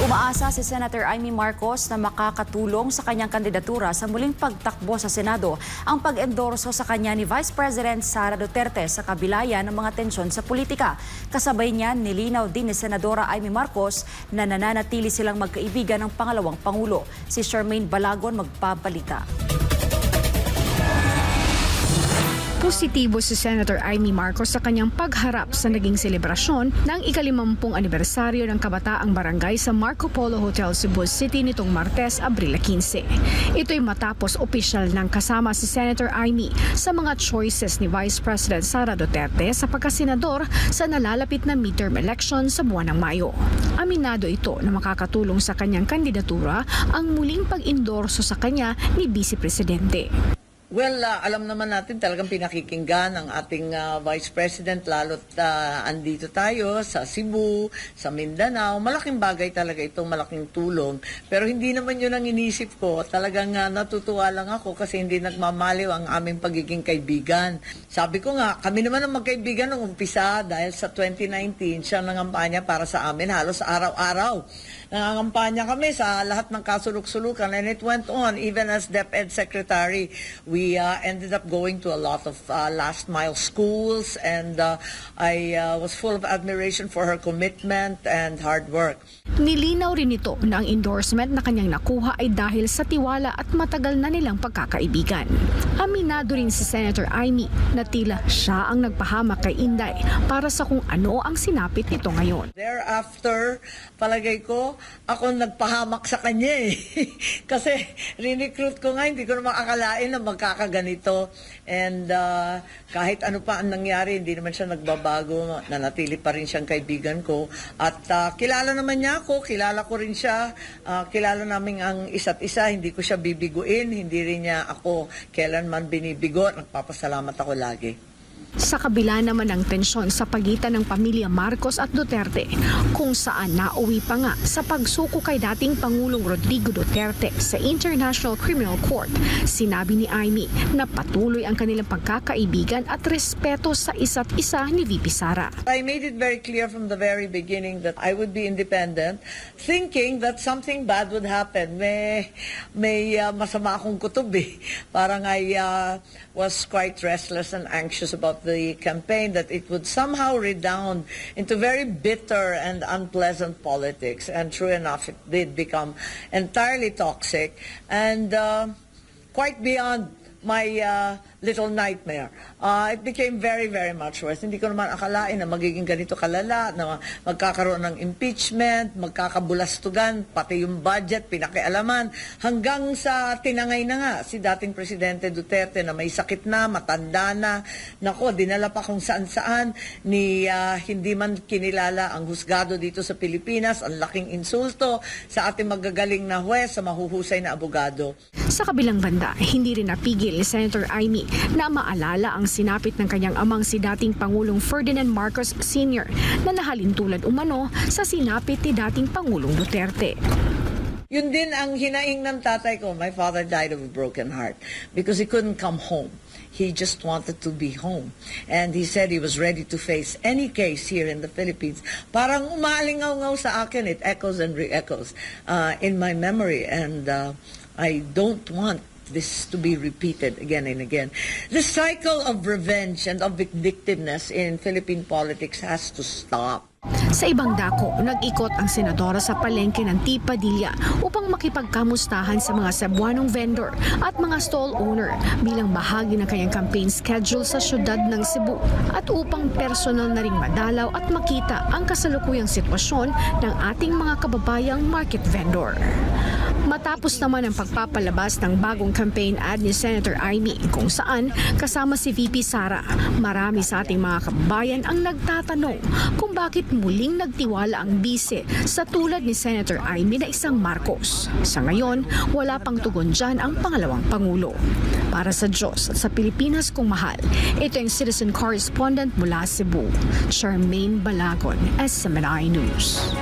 Umaasa si Senator Amy Marcos na makakatulong sa kanyang kandidatura sa muling pagtakbo sa Senado ang pag-endorso sa kanya ni Vice President Sara Duterte sa kabilayan ng mga tensyon sa politika. Kasabay niyan, nilinaw din ni Senadora Amy Marcos na nananatili silang magkaibigan ng pangalawang Pangulo. Si Charmaine Balagon magpabalita. Positibo si Senator Amy Marcos sa kanyang pagharap sa naging selebrasyon ng ika-50 anibersaryo ng Kabataang Barangay sa Marco Polo Hotel, Cebu City nitong Martes, Abril 15. Ito'y matapos opisyal ng kasama si Senator Amy sa mga choices ni Vice President Sara Duterte sa pagkasenador sa nalalapit na midterm election sa buwan ng Mayo. Aminado ito na makakatulong sa kanyang kandidatura ang muling pag-endorso sa kanya ni Vice Presidente. Well, alam naman natin talagang pinakikinggan ang ating Vice President, lalo't andito tayo sa Cebu, sa Mindanao. Malaking bagay talaga itong malaking tulong. Pero hindi naman yun ang inisip ko. Talagang natutuwa lang ako kasi hindi nagmamaliw ang aming pagiging kaibigan. Sabi ko nga, kami naman ang magkaibigan nung umpisa dahil sa 2019 siya nangampanya para sa amin halos araw-araw. Nangangampanya kami sa lahat ng kasuluk-sulukan and it went on even as DepEd Secretary. We ended up going to a lot of last mile schools and I was full of admiration for her commitment and hard work. Nilinaw rin ito na ang endorsement na kanyang nakuha ay dahil sa tiwala at matagal na nilang pagkakaibigan. Aminado rin si Senator Amy na tila siya ang nagpahamak kay Inday para sa kung ano ang sinapit nito ngayon. Thereafter, palagay ko, ako nagpahamak sa kanya eh. Kasi rinicruit ko nga, hindi ko naman akalain na magkakaganito. And kahit ano pa ang nangyari, hindi naman siya nagbabago. Nanatili pa rin siyang kaibigan ko. At kilala naman niya ako, kilala ko rin siya. Kilala namin ang isa't isa, hindi ko siya bibiguin. Hindi rin niya ako kailanman binibigo. Nagpapasalamat ako lagi. Sa kabila naman ng tensyon sa pagitan ng pamilya Marcos at Duterte, kung saan nauwi pa nga sa pagsuko kay dating Pangulong Rodrigo Duterte sa International Criminal Court, sinabi ni Amy na patuloy ang kanilang pagkakaibigan at respeto sa isa't isa ni VP Sara. I made it very clear from the very beginning that I would be independent, thinking that something bad would happen. May masama akong kutob eh. Parang I was quite restless and anxious about the campaign, that it would somehow redound into very bitter and unpleasant politics. And true enough, it did become entirely toxic and quite beyond my little nightmare. It became very, very much worse. Hindi ko naman akalain na magiging ganito kalala, na magkakaroon ng impeachment, magkakabulastugan, pati yung budget, pinakialaman, hanggang sa tinangay na nga si dating Presidente Duterte na may sakit na, matanda na, nako, dinala pa kung saan-saan, ni hindi man kinilala ang husgado dito sa Pilipinas, ang laking insulto sa ating magagaling na huwes, sa mahuhusay na abogado. Sa kabilang banda, hindi rin napigil ni Senator Amy na maalala ang sinapit ng kanyang amang si dating Pangulong Ferdinand Marcos Sr. na nahalintulad umano sa sinapit ni dating Pangulong Duterte. Yun din ang hinaing ng tatay ko. My father died of a broken heart because he couldn't come home. He just wanted to be home. And he said he was ready to face any case here in the Philippines. Parang umalingaw-ngaw sa akin. It echoes and re-echoes in my memory. And I don't want this to be repeated again and again. The cycle of revenge and of vindictiveness in Philippine politics has to stop. Sa ibang dako, nag-ikot ang senadora sa palengke ng T. Padilla upang makipagkamustahan sa mga Cebuanong vendor at mga stall owner bilang bahagi ng kanyang campaign schedule sa syudad ng Cebu at upang personal na ring madalaw at makita ang kasalukuyang sitwasyon ng ating mga kababayang market vendor. Matapos naman ang pagpapalabas ng bagong campaign ad ni Senator Amy kung saan kasama si VP Sara, marami sa ating mga kababayan ang nagtatanong kung bakit muling nagtiwala ang bise sa tulad ni Senator Amy na isang Marcos. Sa ngayon, wala pang tugon dyan ang pangalawang Pangulo. Para sa Diyos at sa Pilipinas kong mahal, ito ang citizen correspondent mula Cebu, Charmaine Balagon, SMNI News.